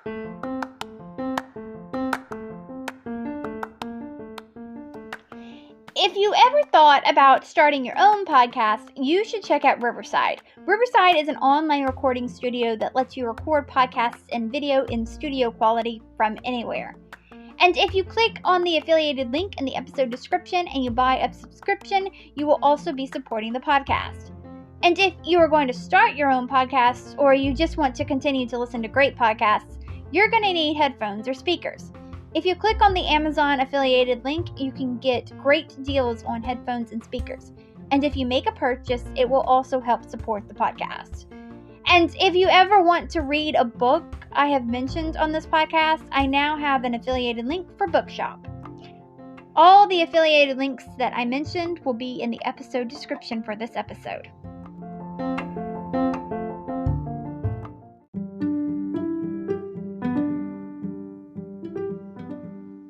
If you ever thought about starting your own podcast, you should check out Riverside. Riverside is an online recording studio that lets you record podcasts and video in studio quality from anywhere. And if you click on the affiliated link in the episode description and you buy a subscription, you will also be supporting the podcast. And if you are going to start your own podcast, or you just want to continue to listen to great podcasts, you're going to need headphones or speakers. If you click on the Amazon affiliated link, you can get great deals on headphones and speakers. And if you make a purchase, it will also help support the podcast. And if you ever want to read a book I have mentioned on this podcast, I now have an affiliated link for Bookshop. All the affiliated links that I mentioned will be in the episode description for this episode.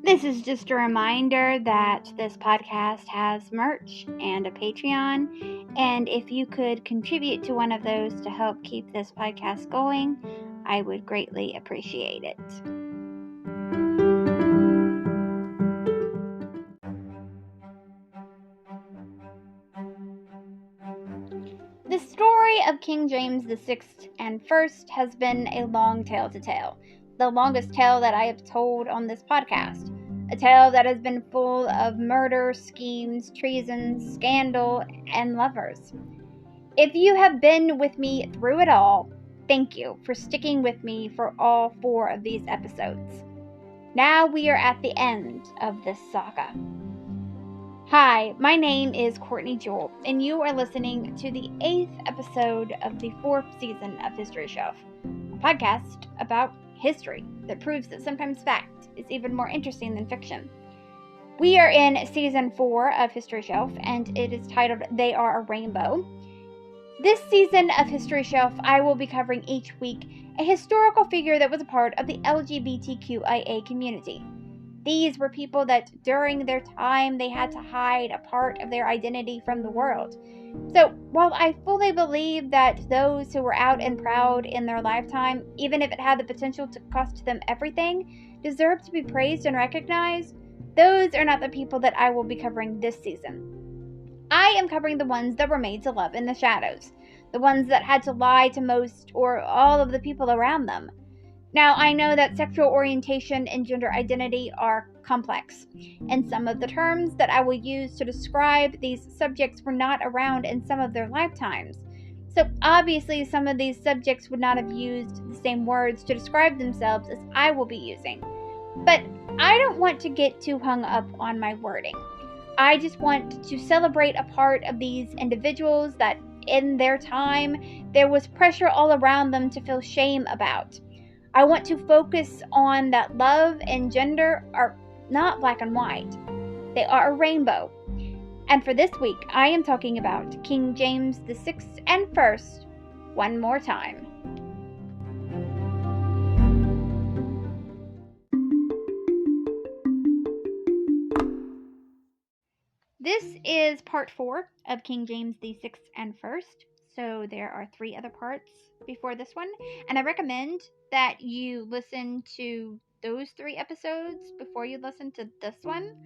This is just a reminder that this podcast has merch and a Patreon, and if you could contribute to one of those to help keep this podcast going, I would greatly appreciate it. The story of King James VI and I has been a long tale to tell. The longest tale that I have told on this podcast. A tale that has been full of murder, schemes, treason, scandal, and lovers. If you have been with me through it all, thank you for sticking with me for all 4 of these episodes. Now we are at the end of this saga. Hi, my name is Courtney Jewell, and you are listening to the 8th episode of the 4th season of History Shelf, a podcast about history that proves that sometimes fact is even more interesting than fiction. We are in season 4 of History Shelf, and it is titled They Are a Rainbow. This season of History Shelf, I will be covering each week a historical figure that was a part of the LGBTQIA community. These were people that during their time they had to hide a part of their identity from the world. So while I fully believe that those who were out and proud in their lifetime, even if it had the potential to cost them everything, deserve to be praised and recognized, those are not the people that I will be covering this season. I am covering the ones that were made to love in the shadows, the ones that had to lie to most or all of the people around them. Now, I know that sexual orientation and gender identity are complex, and some of the terms that I will use to describe these subjects were not around in some of their lifetimes. So obviously, some of these subjects would not have used the same words to describe themselves as I will be using. But I don't want to get too hung up on my wording. I just want to celebrate a part of these individuals that in their time, there was pressure all around them to feel shame about. I want to focus on that love and gender are not black and white. They are a rainbow. And for this week, I am talking about King James VI and I one more time. This is part 4 of King James VI and I. So there are 3 other parts before this one, and I recommend that you listen to those 3 episodes before you listen to this one.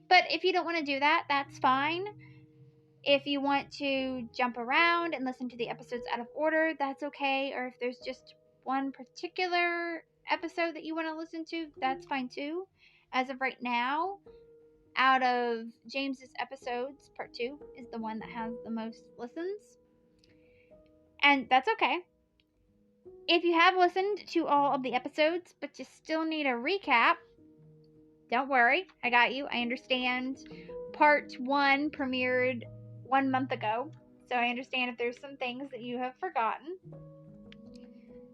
But if you don't want to do that, that's fine. If you want to jump around and listen to the episodes out of order, that's okay. Or if there's just one particular episode that you want to listen to, that's fine too. As of right now, out of James's episodes, part 2 is the one that has the most listens. And that's okay. If you have listened to all of the episodes, but you still need a recap, don't worry. I got you. I understand. Part 1 premiered 1 month ago, so I understand if there's some things that you have forgotten.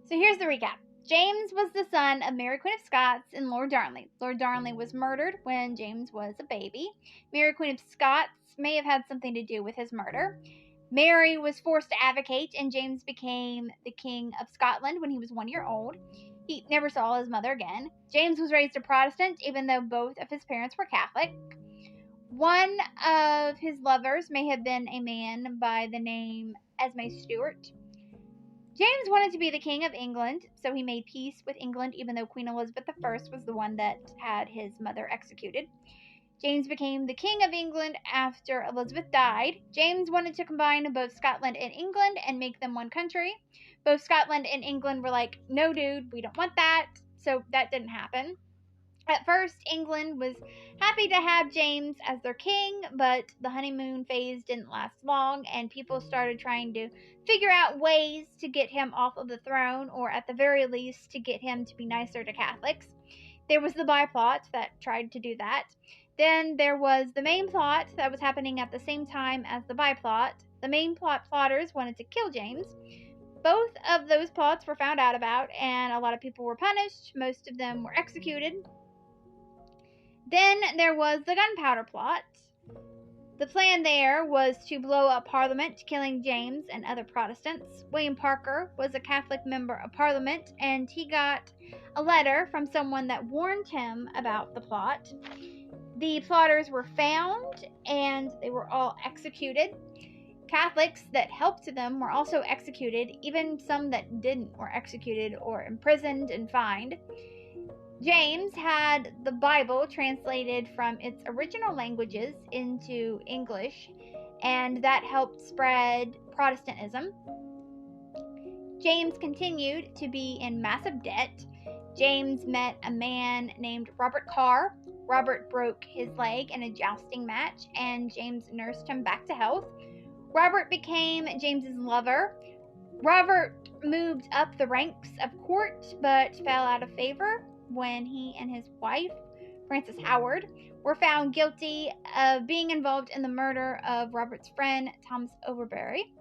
So here's the recap. James was the son of Mary Queen of Scots and Lord Darnley. Lord Darnley was murdered when James was a baby. Mary Queen of Scots may have had something to do with his murder. Mary was forced to abdicate, and James became the King of Scotland when he was 1 year old. He never saw his mother again. James was raised a Protestant, even though both of his parents were Catholic. One of his lovers may have been a man by the name Esme Stuart. James wanted to be the King of England, so he made peace with England even though Queen Elizabeth I was the one that had his mother executed. James became the King of England after Elizabeth died. James wanted to combine both Scotland and England and make them one country. Both Scotland and England were like, no dude, we don't want that, so that didn't happen. At first, England was happy to have James as their king, but the honeymoon phase didn't last long, and people started trying to figure out ways to get him off of the throne, or at the very least, to get him to be nicer to Catholics. There was the byplot that tried to do that. Then there was the main plot that was happening at the same time as the byplot. The main plotters wanted to kill James. Both of those plots were found out about, and a lot of people were punished. Most of them were executed. Then there was the gunpowder plot. The plan there was to blow up Parliament, killing James and other Protestants. William Parker was a Catholic member of Parliament, and he got a letter from someone that warned him about the plot. The plotters were found, and they were all executed. Catholics that helped them were also executed. Even some that didn't were executed or imprisoned and fined. James had the Bible translated from its original languages into English, and that helped spread Protestantism. James continued to be in massive debt. James met a man named Robert Carr. Robert broke his leg in a jousting match, and James nursed him back to health. Robert became James's lover. Robert moved up the ranks of court, but fell out of favor when he and his wife, Frances Howard, were found guilty of being involved in the murder of Robert's friend, Thomas Overbury.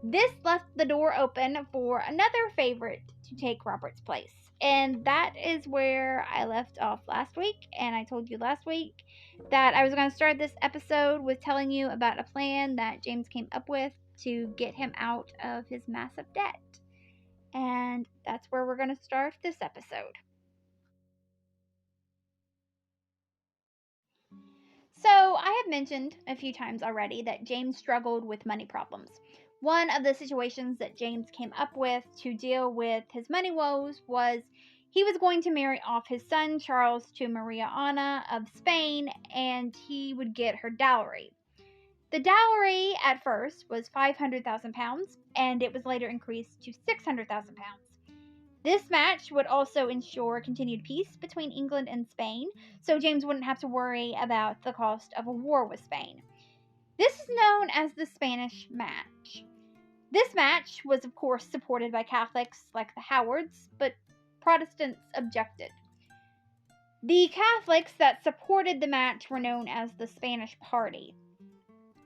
This left the door open for another favorite to take Robert's place. And that is where I left off last week. And I told you last week that I was going to start this episode with telling you about a plan that James came up with to get him out of his massive debt. And that's where we're going to start this episode. So, I have mentioned a few times already that James struggled with money problems. One of the situations that James came up with to deal with his money woes was he was going to marry off his son Charles to Maria Anna of Spain, and he would get her dowry. The dowry at first was £500,000, and it was later increased to £600,000. This match would also ensure continued peace between England and Spain, so James wouldn't have to worry about the cost of a war with Spain. This is known as the Spanish match. This match was, of course, supported by Catholics like the Howards, but Protestants objected. The Catholics that supported the match were known as the Spanish Party.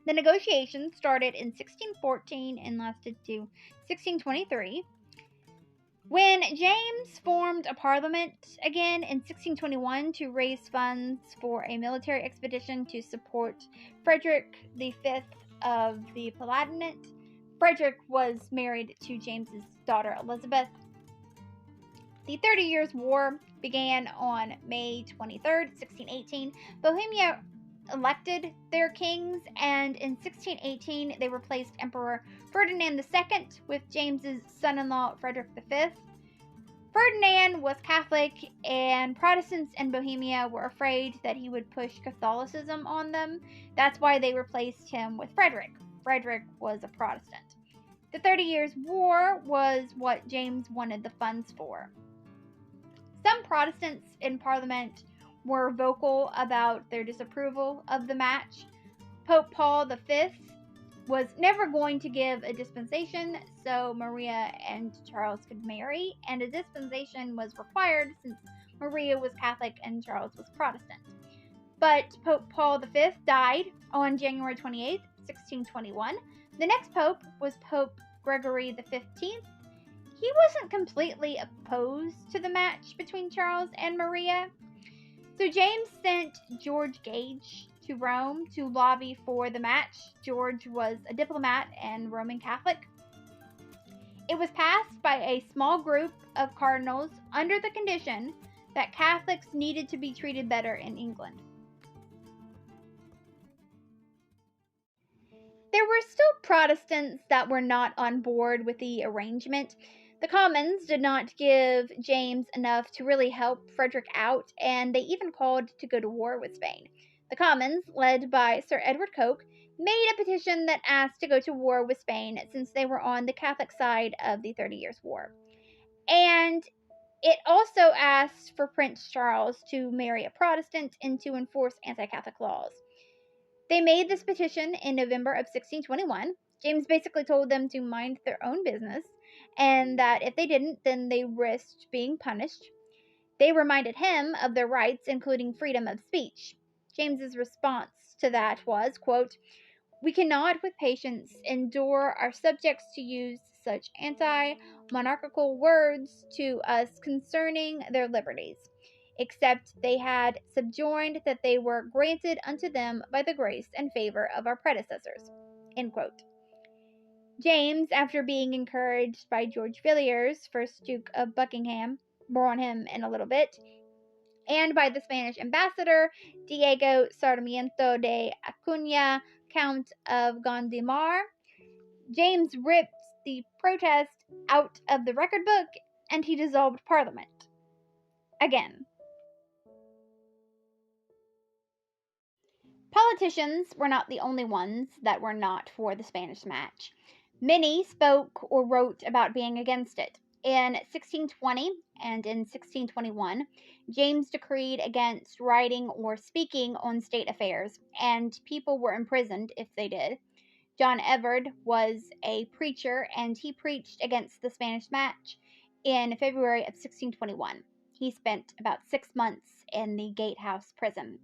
The negotiations started in 1614 and lasted to 1623. When James formed a parliament again in 1621 to raise funds for a military expedition to support Frederick V of the Palatinate, Frederick was married to James's daughter Elizabeth. The 30 Years' War began on May 23rd, 1618. Bohemia elected their kings, and in 1618 they replaced Emperor Ferdinand II with James's son-in-law Frederick V. Ferdinand was Catholic, and Protestants in Bohemia were afraid that he would push Catholicism on them. That's why they replaced him with Frederick. Frederick was a Protestant. The 30 Years' War was what James wanted the funds for. Some Protestants in Parliament were vocal about their disapproval of the match. Pope Paul V was never going to give a dispensation so Maria and Charles could marry, and a dispensation was required since Maria was Catholic and Charles was Protestant. But Pope Paul V died on January 28, 1621. The next pope was Pope Gregory XV. He wasn't completely opposed to the match between Charles and Maria. So James sent George Gage to Rome to lobby for the match. George was a diplomat and Roman Catholic. It was passed by a small group of cardinals under the condition that Catholics needed to be treated better in England. There were still Protestants that were not on board with the arrangement. The Commons did not give James enough to really help Frederick out, and they even called to go to war with Spain. The Commons, led by Sir Edward Coke, made a petition that asked to go to war with Spain since they were on the Catholic side of the 30 Years' War. And it also asked for Prince Charles to marry a Protestant and to enforce anti-Catholic laws. They made this petition in November of 1621. James basically told them to mind their own business, and that if they didn't, then they risked being punished. They reminded him of their rights, including freedom of speech. James's response to that was, quote, "We cannot with patience endure our subjects to use such anti-monarchical words to us concerning their liberties, except they had subjoined that they were granted unto them by the grace and favor of our predecessors." End quote. James, after being encouraged by George Villiers, 1st Duke of Buckingham, more on him in a little bit, and by the Spanish ambassador Diego Sarmiento de Acuña, Count of Gondomar, James ripped the protest out of the record book and he dissolved Parliament. Again. Politicians were not the only ones that were not for the Spanish match. Many spoke or wrote about being against it. In 1620 and in 1621, James decreed against writing or speaking on state affairs, and people were imprisoned if they did. John Everard was a preacher, and he preached against the Spanish match in February of 1621. He spent about 6 months in the Gatehouse prison.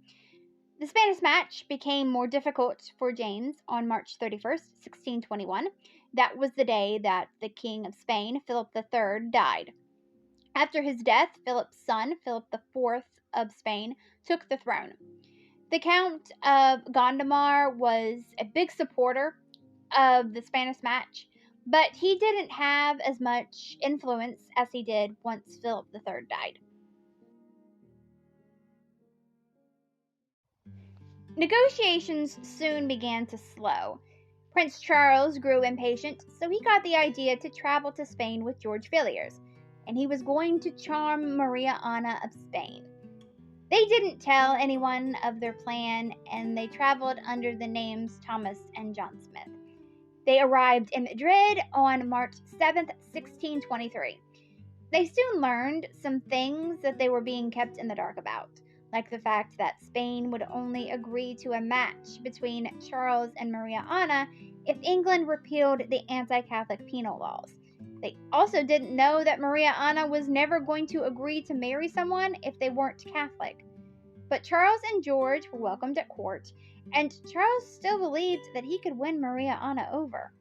The Spanish match became more difficult for James on March 31st, 1621. That was the day that the King of Spain, Philip III, died. After his death, Philip's son, Philip IV of Spain, took the throne. The Count of Gondomar was a big supporter of the Spanish match, but he didn't have as much influence as he did once Philip III died. Negotiations soon began to slow. Prince Charles grew impatient, so he got the idea to travel to Spain with George Villiers, and he was going to charm Maria Ana of Spain. They didn't tell anyone of their plan, and they traveled under the names Thomas and John Smith. They arrived in Madrid on March 7th, 1623. They soon learned some things that they were being kept in the dark about, like the fact that Spain would only agree to a match between Charles and Maria Ana if England repealed the anti-Catholic penal laws. They also didn't know that Maria Ana was never going to agree to marry someone if they weren't Catholic. But Charles and George were welcomed at court, and Charles still believed that he could win Maria Ana over.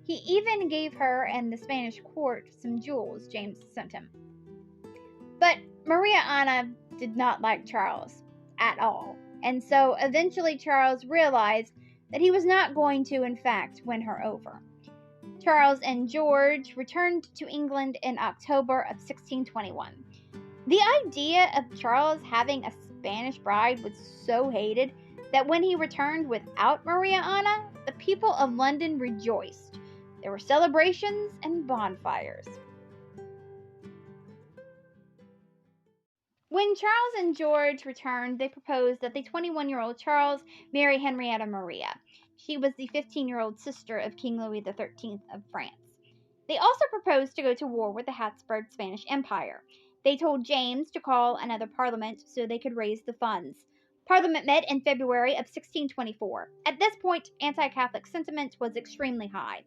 He even gave her and the Spanish court some jewels James sent him. But Maria Ana did not like Charles at all, and so eventually Charles realized that he was not going to, in fact, win her over. Charles and George returned to England in October of 1621. The idea of Charles having a Spanish bride was so hated that when he returned without Maria Ana, the people of London rejoiced. There were celebrations and bonfires. When Charles and George returned, they proposed that the 21-year-old Charles marry Henrietta Maria. She was the 15-year-old sister of King Louis XIII of France. They also proposed to go to war with the Habsburg Spanish Empire. They told James to call another parliament so they could raise the funds. Parliament met in February of 1624. At this point, anti-Catholic sentiment was extremely high.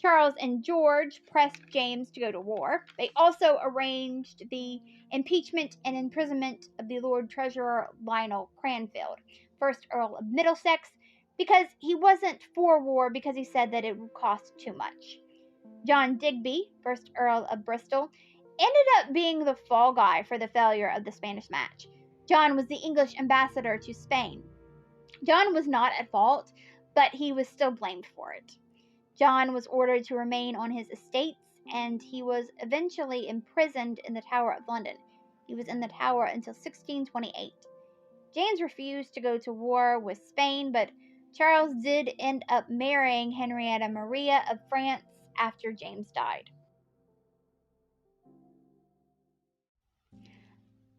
Charles and George pressed James to go to war. They also arranged the impeachment and imprisonment of the Lord Treasurer Lionel Cranfield, 1st Earl of Middlesex, because he wasn't for war because he said that it would cost too much. John Digby, 1st Earl of Bristol, ended up being the fall guy for the failure of the Spanish match. John was the English ambassador to Spain. John was not at fault, but he was still blamed for it. John was ordered to remain on his estates, and he was eventually imprisoned in the Tower of London. He was in the Tower until 1628. James refused to go to war with Spain, but Charles did end up marrying Henrietta Maria of France after James died.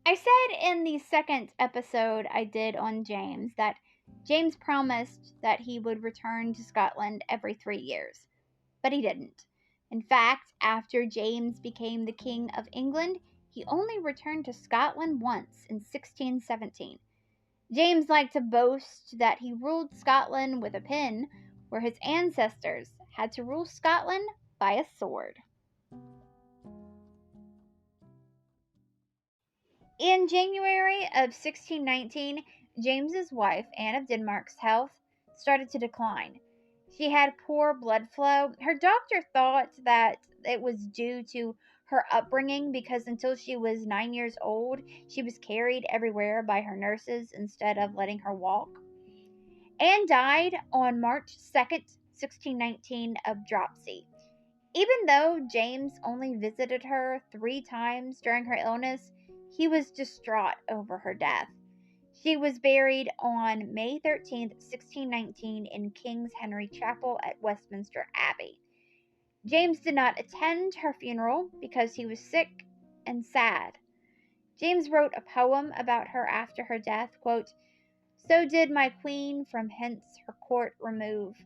I said in the second episode I did on James that James promised that he would return to Scotland every 3 years, but he didn't. In fact, after James became the King of England, he only returned to Scotland once in 1617. James liked to boast that he ruled Scotland with a pen, where his ancestors had to rule Scotland by a sword. In January of 1619, James's wife, Anne of Denmark's health started to decline. She had poor blood flow. Her doctor thought that it was due to her upbringing because until she was 9 years old, she was carried everywhere by her nurses instead of letting her walk. Anne died on March 2nd, 1619, of dropsy. Even though James only visited her 3 times during her illness, he was distraught over her death. She was buried on May 13, 1619, in King's Henry Chapel at Westminster Abbey. James did not attend her funeral because he was sick and sad. James wrote a poem about her after her death, quote, "So did my queen from hence her court remove,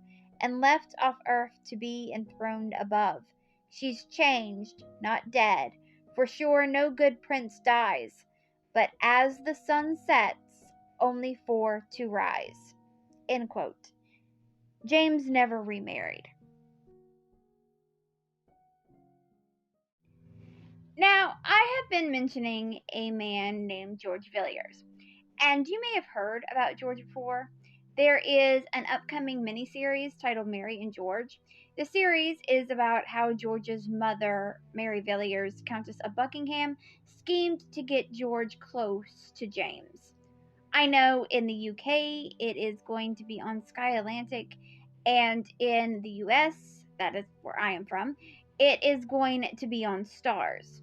and left off earth to be enthroned above. She's changed, not dead, for sure no good prince dies, but as the sun sets, only for to rise." End quote. James never remarried. Now, I have been mentioning a man named George Villiers, and you may have heard about George before. There is an upcoming miniseries titled Mary and George. The series is about how George's mother, Mary Villiers, Countess of Buckingham, schemed to get George close to James. I know in the UK it is going to be on Sky Atlantic, and in the US, that is where I am from, it is going to be on Stars.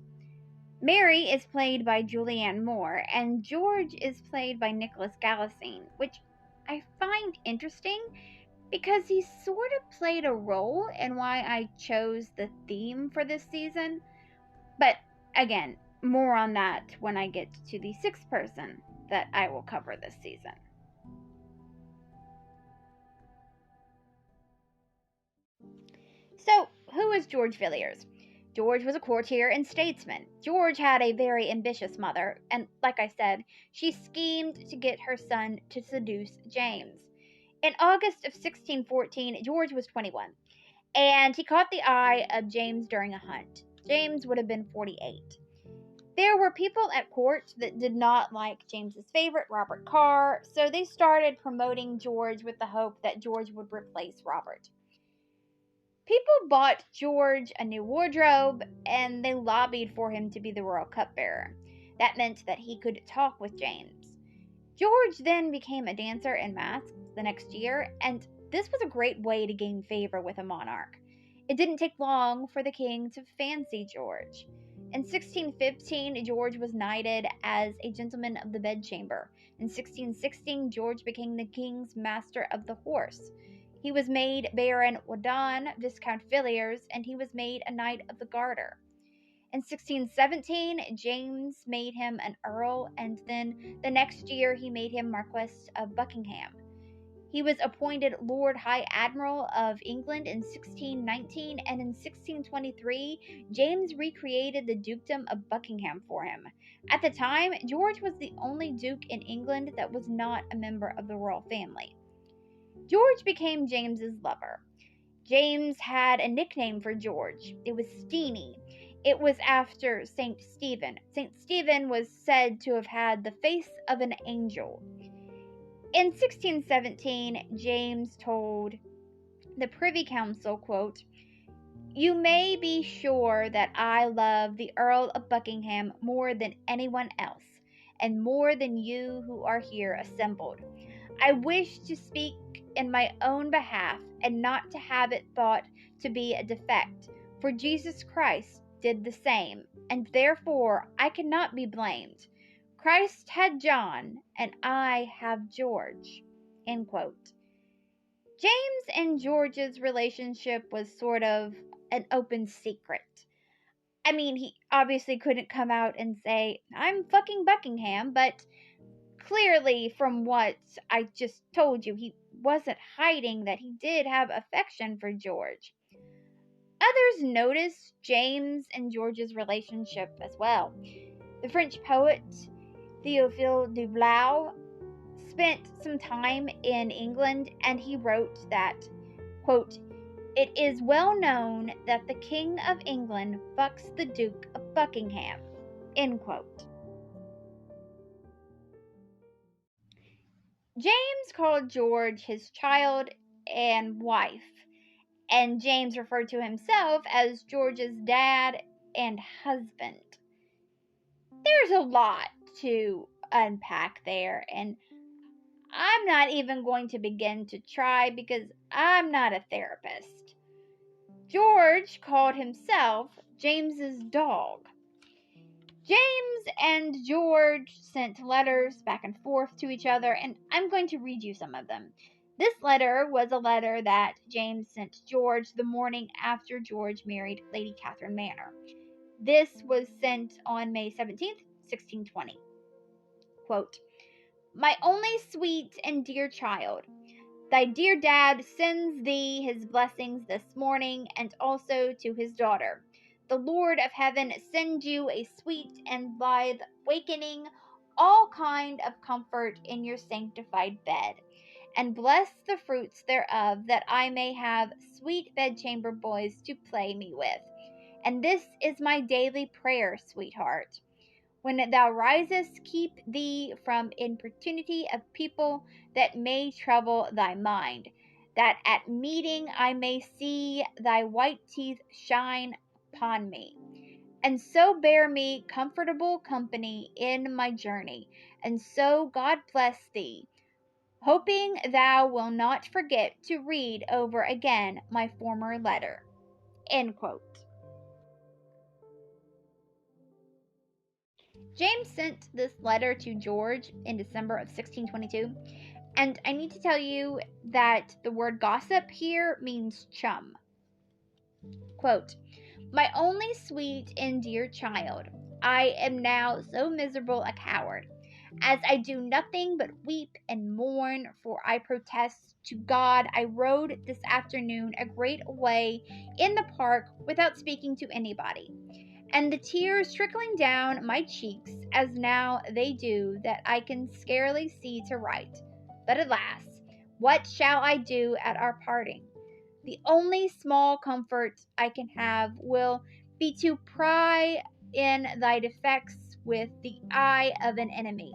Mary is played by Julianne Moore, and George is played by Nicholas Galitzine, which I find interesting because he sort of played a role in why I chose the theme for this season. But again, more on that when I get to the 6th person that I will cover this season. So, who is George Villiers? George was a courtier and statesman. George had a very ambitious mother, and like I said, she schemed to get her son to seduce James. In August of 1614, George was 21, and he caught the eye of James during a hunt. James would have been 48. There were people at court that did not like James's favorite, Robert Carr, so they started promoting George with the hope that George would replace Robert. People bought George a new wardrobe, and they lobbied for him to be the royal cupbearer. That meant that he could talk with James. George then became a dancer in masks the next year, and this was a great way to gain favor with a monarch. It didn't take long for the king to fancy George. In 1615, George was knighted as a gentleman of the bedchamber. In 1616, George became the king's master of the horse. He was made Baron Wadon, Viscount Villiers, and he was made a Knight of the Garter. In 1617, James made him an earl, and then the next year he made him Marquess of Buckingham. He was appointed Lord High Admiral of England in 1619, and in 1623, James recreated the Dukedom of Buckingham for him. At the time, George was the only duke in England that was not a member of the royal family. George became James's lover. James had a nickname for George. It was Steenie. It was after St. Stephen. St. Stephen was said to have had the face of an angel. In 1617, James told the Privy Council, quote, "You may be sure that I love the Earl of Buckingham more than anyone else, and more than you who are here assembled. I wish to speak in my own behalf, and not to have it thought to be a defect, for Jesus Christ did the same, and therefore I cannot be blamed. Christ had John, and I have George." End quote. James and George's relationship was sort of an open secret. I mean, he obviously couldn't come out and say, I'm fucking Buckingham, but clearly, from what I just told you, he wasn't hiding that he did have affection for George. Others noticed James and George's relationship as well. The French poet Théophile Dublin spent some time in England, and he wrote that, quote, "It is well known that the King of England fucks the Duke of Buckingham," end quote. James called George his child and wife, and James referred to himself as George's dad and husband. There's a lot to unpack there, and I'm not even going to begin to try because I'm not a therapist. George called himself James's dog. James and George sent letters back and forth to each other, and I'm going to read you some of them. This letter was a letter that James sent George the morning after George married Lady Catherine Manor. This was sent on May 17th, 1620. Quote, "My only sweet and dear child, thy dear dad sends thee his blessings this morning, and also to his daughter. The Lord of heaven send you a sweet and blithe wakening, all kind of comfort in your sanctified bed, and bless the fruits thereof, that I may have sweet bedchamber boys to play me with. And this is my daily prayer, sweetheart. When thou risest, keep thee from importunity of people that may trouble thy mind, that at meeting I may see thy white teeth shine upon me, and so bear me comfortable company in my journey. And so God bless thee, hoping thou will not forget to read over again my former letter." End quote. James sent this letter to George in December of 1622, and I need to tell you that the word gossip here means chum. Quote, "My only sweet and dear child, I am now so miserable a coward, as I do nothing but weep and mourn, for I protest to God I rode this afternoon a great way in the park without speaking to anybody, and the tears trickling down my cheeks as now they do, that I can scarcely see to write. But alas, what shall I do at our parting? The only small comfort I can have will be to pry in thy defects with the eye of an enemy,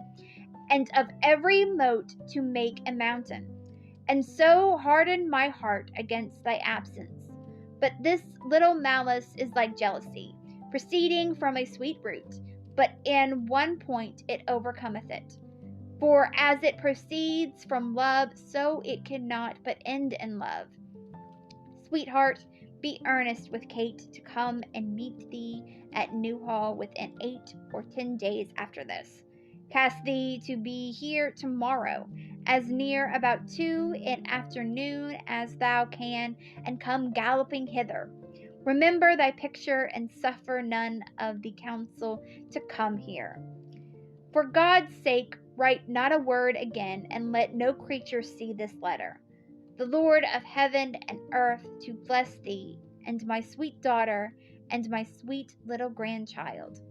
and of every mote to make a mountain, and so harden my heart against thy absence. But this little malice is like jealousy, proceeding from a sweet root, but in one point it overcometh it. For as it proceeds from love, so it cannot but end in love. Sweetheart, be earnest with Kate to come and meet thee at Newhall within 8 or 10 days after this. Cast thee to be here tomorrow, as near about 2 in afternoon as thou can, and come galloping hither. Remember thy picture, and suffer none of the council to come here. For God's sake, write not a word again, and let no creature see this letter. The Lord of heaven and earth to bless thee, and my sweet daughter, and my sweet little grandchild,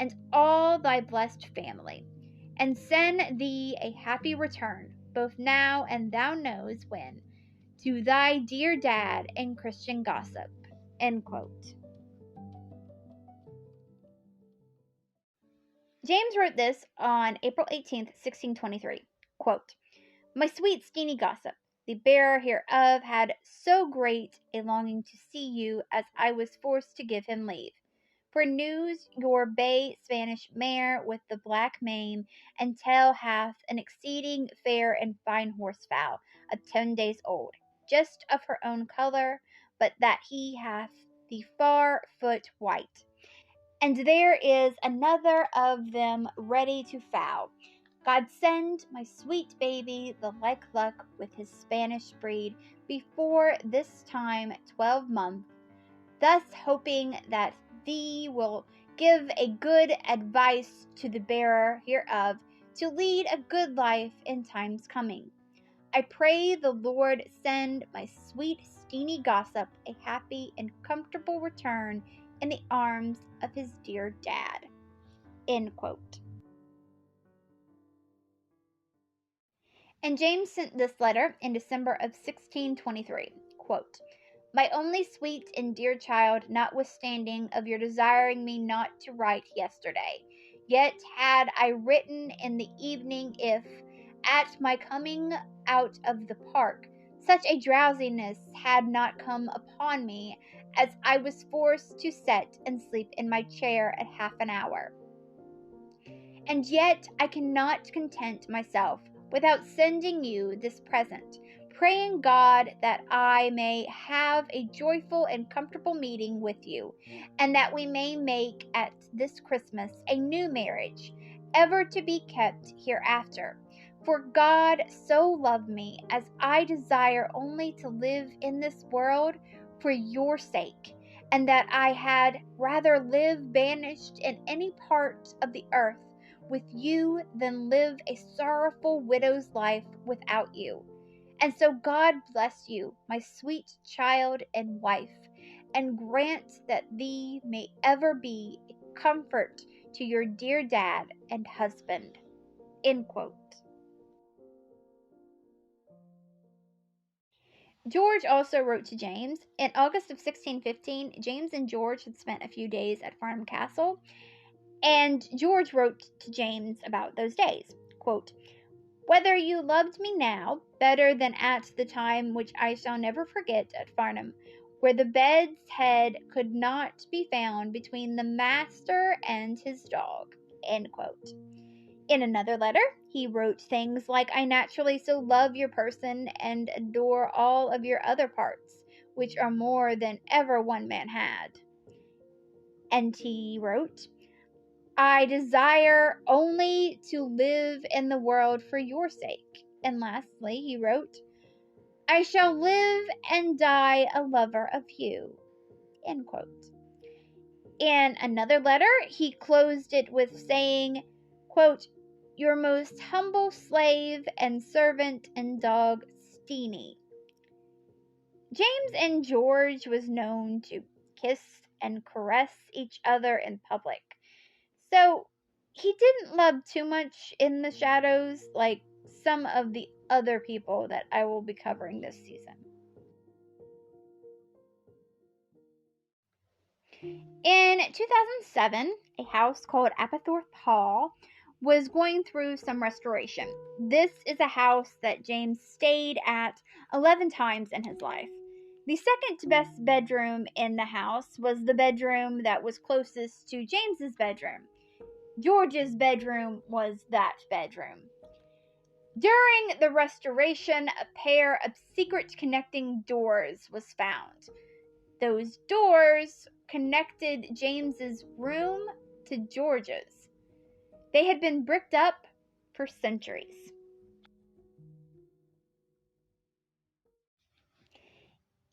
and all thy blessed family, and send thee a happy return, both now and thou knows when, to thy dear dad and Christian gossip." End quote. James wrote this on April 18th, 1623. Quote, "My sweet skinny gossip, the bearer hereof had so great a longing to see you as I was forced to give him leave. For news your bay Spanish mare with the black mane and tail hath an exceeding fair and fine horsefowl of 10 days old, just of her own color, but that he hath the far foot white. And there is another of them ready to foal, God send my sweet baby the like luck with his Spanish breed before this time 12 months, thus hoping that thee will give a good advice to the bearer hereof to lead a good life in times coming. I pray the Lord send my sweet Steeny gossip a happy and comfortable return in the arms of his dear dad. End quote. And James sent this letter in December of 1623. Quote, my only sweet and dear child, notwithstanding of your desiring me not to write yesterday, yet had I written in the evening if, at my coming out of the park, such a drowsiness had not come upon me as I was forced to sit and sleep in my chair at half an hour. And yet I cannot content myself without sending you this present, praying God that I may have a joyful and comfortable meeting with you, and that we may make at this Christmas a new marriage, ever to be kept hereafter. For God so loved me, as I desire only to live in this world for your sake, and that I had rather live banished in any part of the earth with you than live a sorrowful widow's life without you. And so God bless you, my sweet child and wife, and grant that thee may ever be a comfort to your dear dad and husband. End quote. George also wrote to James. In August of 1615, James and George had spent a few days at Farnham Castle, and George wrote to James about those days. Quote, whether you loved me now better than at the time which I shall never forget at Farnham, where the bed's head could not be found between the master and his dog. End quote. In another letter, he wrote things like, I naturally so love your person and adore all of your other parts, which are more than ever one man had. And he wrote, I desire only to live in the world for your sake. And lastly, he wrote, I shall live and die a lover of you. End quote. In another letter, he closed it with saying, quote, your most humble slave and servant and dog, Steeny. James and George was known to kiss and caress each other in public. So he didn't love too much in the shadows like some of the other people that I will be covering this season. In 2007, a house called Apethorpe Hall was going through some restoration. This is a house that James stayed at 11 times in his life. The second best bedroom in the house was the bedroom that was closest to James's bedroom. George's bedroom was that bedroom. During the restoration, a pair of secret connecting doors was found. Those doors connected James's room to George's. They had been bricked up for centuries.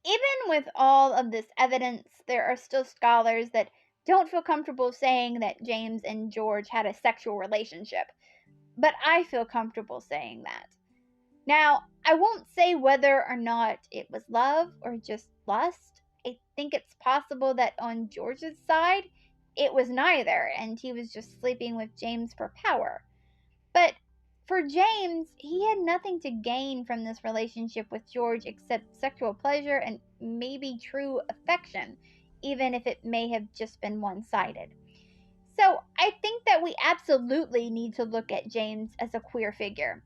Even with all of this evidence, there are still scholars that don't feel comfortable saying that James and George had a sexual relationship. But I feel comfortable saying that. Now, I won't say whether or not it was love or just lust. I think it's possible that on George's side, it was neither, and he was just sleeping with James for power. But for James, he had nothing to gain from this relationship with George except sexual pleasure and maybe true affection, even if it may have just been one-sided. So I think that we absolutely need to look at James as a queer figure.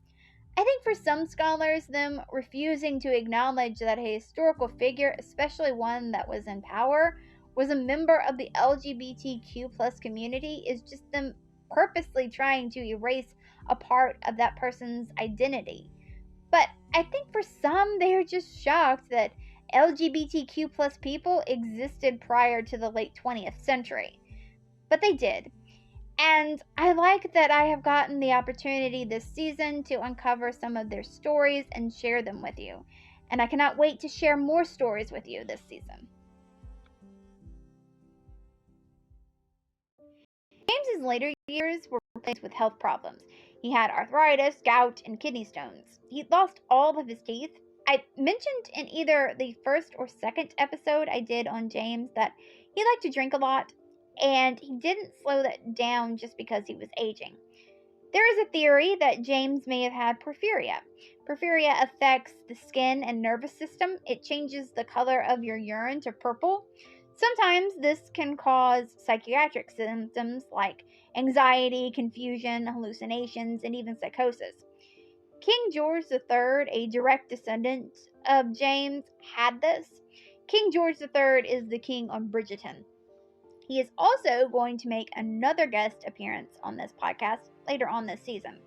I think for some scholars, them refusing to acknowledge that a historical figure, especially one that was in power, was a member of the LGBTQ plus community is just them purposely trying to erase a part of that person's identity. But I think for some, they are just shocked that LGBTQ plus people existed prior to the late 20th century. But they did. And I like that I have gotten the opportunity this season to uncover some of their stories and share them with you. And I cannot wait to share more stories with you this season. James's later years were plagued with health problems. He had arthritis, gout, and kidney stones. He lost all of his teeth. I mentioned in either the first or second episode I did on James that he liked to drink a lot, and he didn't slow that down just because he was aging. There is a theory that James may have had porphyria. Porphyria affects the skin and nervous system. It changes the color of your urine to purple. Sometimes this can cause psychiatric symptoms like anxiety, confusion, hallucinations, and even psychosis. King George III, a direct descendant of James, had this. King George III is the king on Bridgerton. He is also going to make another guest appearance on this podcast later on this season.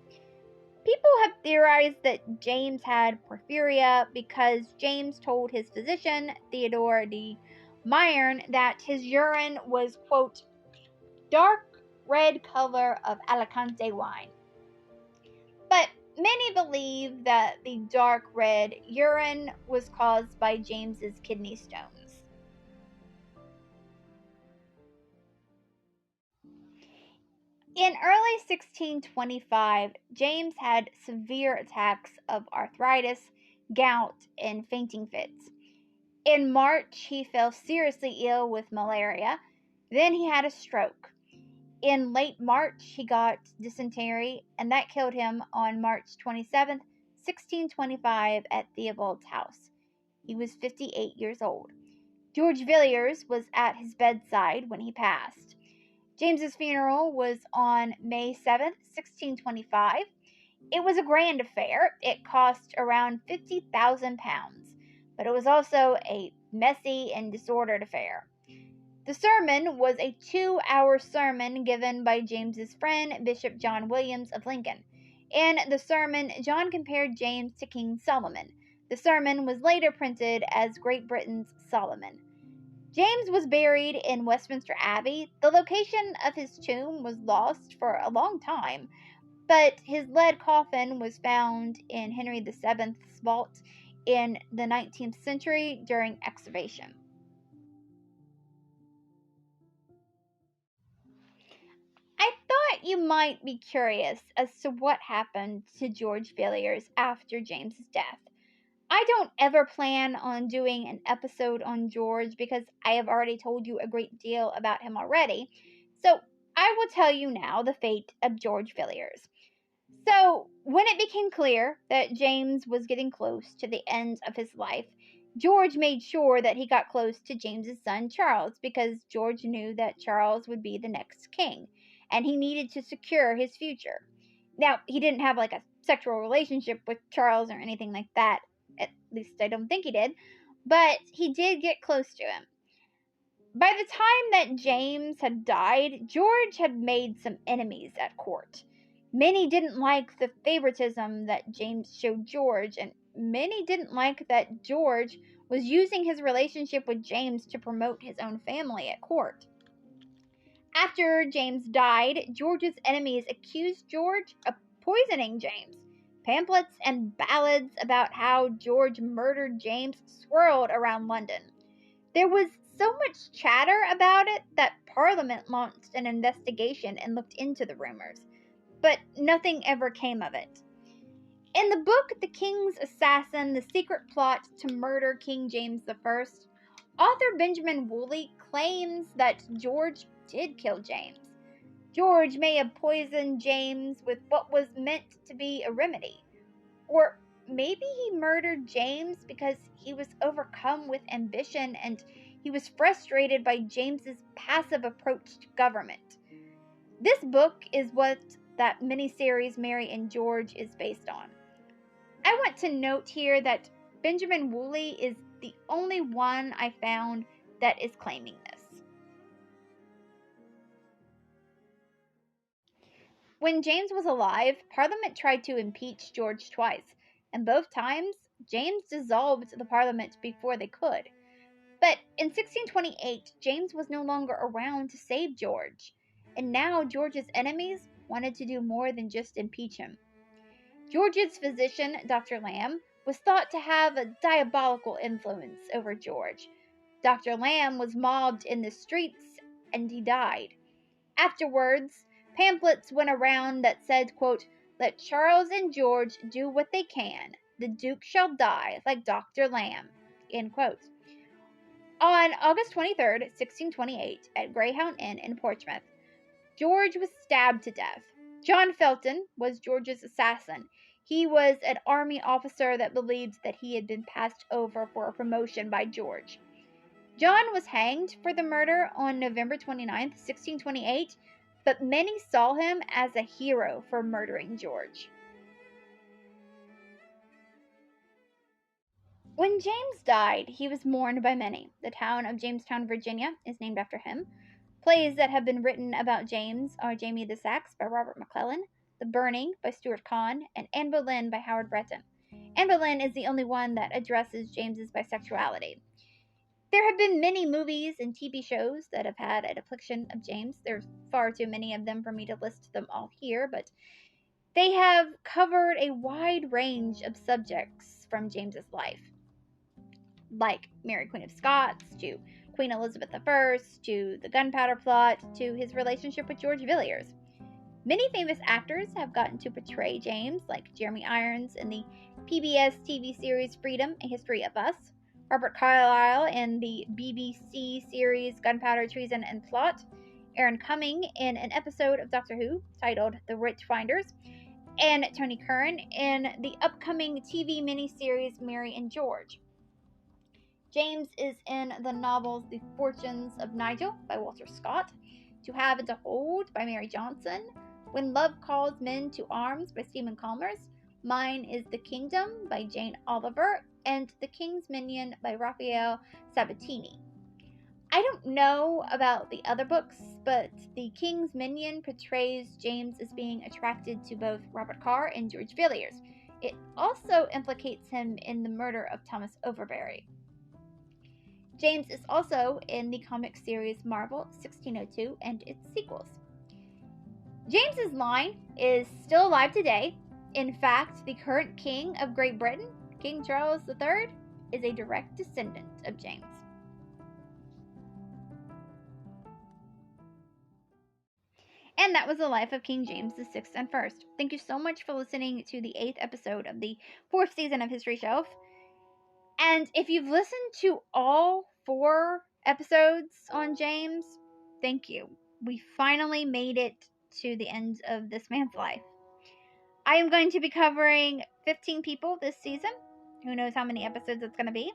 People have theorized that James had porphyria because James told his physician, Theodore de Mayerne, that his urine was, quote, dark red color of Alicante wine. But many believe that the dark red urine was caused by James's kidney stones. In early 1625, James had severe attacks of arthritis, gout, and fainting fits. In March, he fell seriously ill with malaria. Then he had a stroke. In late March, he got dysentery, and that killed him on March 27, 1625, at Theobald's house. He was 58 years old. George Villiers was at his bedside when he passed. James's funeral was on May 7th, 1625. It was a grand affair. It cost around £50,000, but it was also a messy and disordered affair. The sermon was a 2-hour sermon given by James's friend, Bishop John Williams of Lincoln. In the sermon, John compared James to King Solomon. The sermon was later printed as Great Britain's Solomon. James was buried in Westminster Abbey. The location of his tomb was lost for a long time, but his lead coffin was found in Henry VII's vault in the 19th century during excavation. I thought you might be curious as to what happened to George Villiers after James's death. I don't ever plan on doing an episode on George because I have already told you a great deal about him already. So I will tell you now the fate of George Villiers. So when it became clear that James was getting close to the end of his life, George made sure that he got close to James's son Charles because George knew that Charles would be the next king, and he needed to secure his future. Now, he didn't have like a sexual relationship with Charles or anything like that. At least I don't think he did. But he did get close to him. By the time that James had died, George had made some enemies at court. Many didn't like the favoritism that James showed George, and many didn't like that George was using his relationship with James to promote his own family at court. After James died, George's enemies accused George of poisoning James. Pamphlets and ballads about how George murdered James swirled around London. There was so much chatter about it that Parliament launched an investigation and looked into the rumors, but nothing ever came of it. In the book The King's Assassin, The Secret Plot to Murder King James I, author Benjamin Woolley claims that George did kill James. George may have poisoned James with what was meant to be a remedy. Or maybe he murdered James because he was overcome with ambition and he was frustrated by James's passive approach to government. This book is what that miniseries Mary and George is based on. I want to note here that Benjamin Woolley is the only one I found that is claiming this. When James was alive, Parliament tried to impeach George twice, and both times James dissolved the Parliament before they could. But in 1628, James was no longer around to save George. and now George's enemies wanted to do more than just impeach him. George's physician, Dr. Lamb, was thought to have a diabolical influence over George. Dr. Lamb was mobbed in the streets, and he died. Afterwards, pamphlets went around that said, quote, "Let Charles and George do what they can. The Duke shall die like Dr. Lamb," end quote. On August 23, 1628, at Greyhound Inn in Portsmouth, George was stabbed to death. John Felton was George's assassin. He was an army officer that believed that he had been passed over for a promotion by George. John was hanged for the murder on November 29, 1628, but many saw him as a hero for murdering George. When James died, he was mourned by many. The town of Jamestown, Virginia, is named after him. Plays that have been written about James are Jamie the Sax by Robert McClellan, The Burning by Stuart Kahn, and Anne Boleyn by Howard Breton. Anne Boleyn is the only one that addresses James's bisexuality. There have been many movies and TV shows that have had a depiction of James. There's far too many of them for me to list them all here, but they have covered a wide range of subjects from James's life, like Mary Queen of Scots, to Queen Elizabeth I, to the Gunpowder Plot, to his relationship with George Villiers. Many famous actors have gotten to portray James, like Jeremy Irons in the PBS TV series Freedom, A History of Us, Robert Carlyle in the BBC series Gunpowder, Treason, and Plot, Aaron Cumming in an episode of Doctor Who titled The Witchfinders, and Tony Curran in the upcoming TV miniseries Mary and George. James is in the novels The Fortunes of Nigel by Walter Scott, To Have and to Hold by Mary Johnson, When Love Calls Men to Arms by Stephen Chalmers, Mine is the Kingdom by Jane Oliver, and The King's Minion by Raphael Sabatini. I don't know about the other books, but The King's Minion portrays James as being attracted to both Robert Carr and George Villiers. It also implicates him in the murder of Thomas Overbury. James is also in the comic series Marvel 1602 and its sequels. James's line is still alive today. In fact, the current king of Great Britain, King Charles III, is a direct descendant of James. And that was the life of King James VI and I. Thank you so much for listening to the 8th episode of the 4th season of History Shelf. And if you've listened to all 4 episodes on James, thank you. We finally made it to the end of this man's life. I am going to be covering 15 people this season. Who knows how many episodes it's going to be.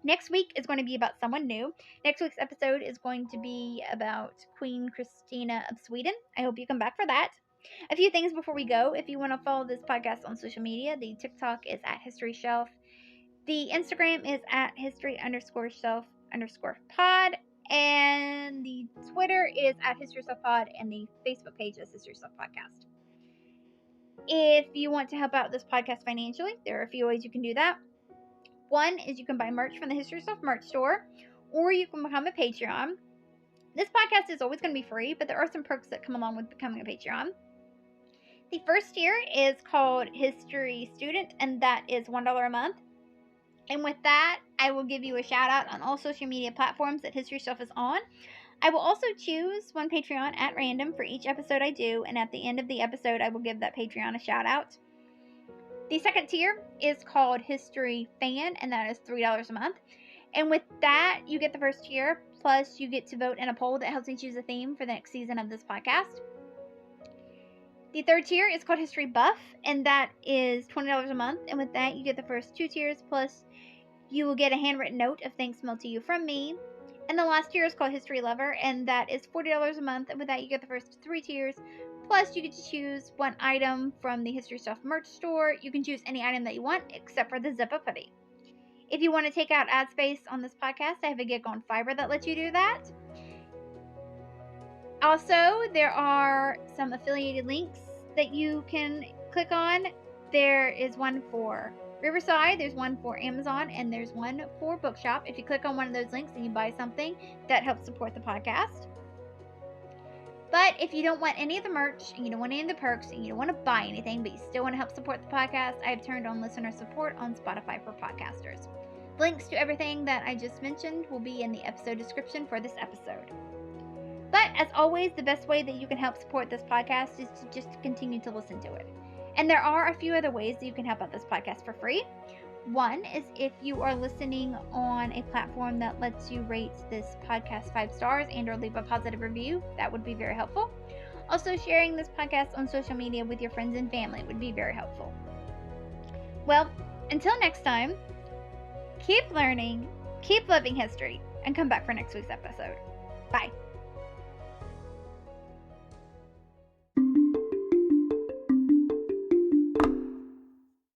Next week is going to be about someone new. Next week's episode is going to be about Queen Christina of Sweden. I hope you come back for that. A few things before we go. If you want to follow this podcast on social media, the TikTok is at History Shelf. The Instagram is at history_shelf_pod. And the Twitter is at History Shelf Pod. And the Facebook page is History Shelf Podcast. If you want to help out this podcast financially, there are a few ways you can do that. One is you can buy merch from the History Shelf merch store, or you can become a Patreon. This podcast is always going to be free, but there are some perks that come along with becoming a Patreon. The first tier is called History Student, and that is $1 a month. And with that, I will give you a shout out on all social media platforms that History Shelf is on. I will also choose one Patreon at random for each episode I do, and at the end of the episode, I will give that Patreon a shout out. The second tier is called History Fan, and that is $3 a month. And with that, you get the first tier, plus you get to vote in a poll that helps me choose a theme for the next season of this podcast. The third tier is called History Buff, and that is $20 a month. And with that, you get the first 2 tiers, plus you will get a handwritten note of thanks mailed to you from me. And the last tier is called History Lover, and that is $40 a month. And with that, you get the first 3 tiers. Plus, you get to choose one item from the History Shelf merch store. You can choose any item that you want, except for the Zip-Up hoodie. If you want to take out ad space on this podcast, I have a gig on Fiverr that lets you do that. Also, there are some affiliated links that you can click on. There is one for Riverside, there's one for Amazon, and there's one for Bookshop. If you click on one of those links and you buy something, that helps support the podcast. But if you don't want any of the merch, and you don't want any of the perks, and you don't want to buy anything, but you still want to help support the podcast, I have turned on listener support on Spotify for podcasters. Links to everything that I just mentioned will be in the episode description for this episode. But as always, the best way that you can help support this podcast is to just continue to listen to it. And there are a few other ways that you can help out this podcast for free. One is if you are listening on a platform that lets you rate this podcast 5 stars and or leave a positive review. That would be very helpful. Also, sharing this podcast on social media with your friends and family would be very helpful. Well, until next time, keep learning, keep loving history, and come back for next week's episode. Bye.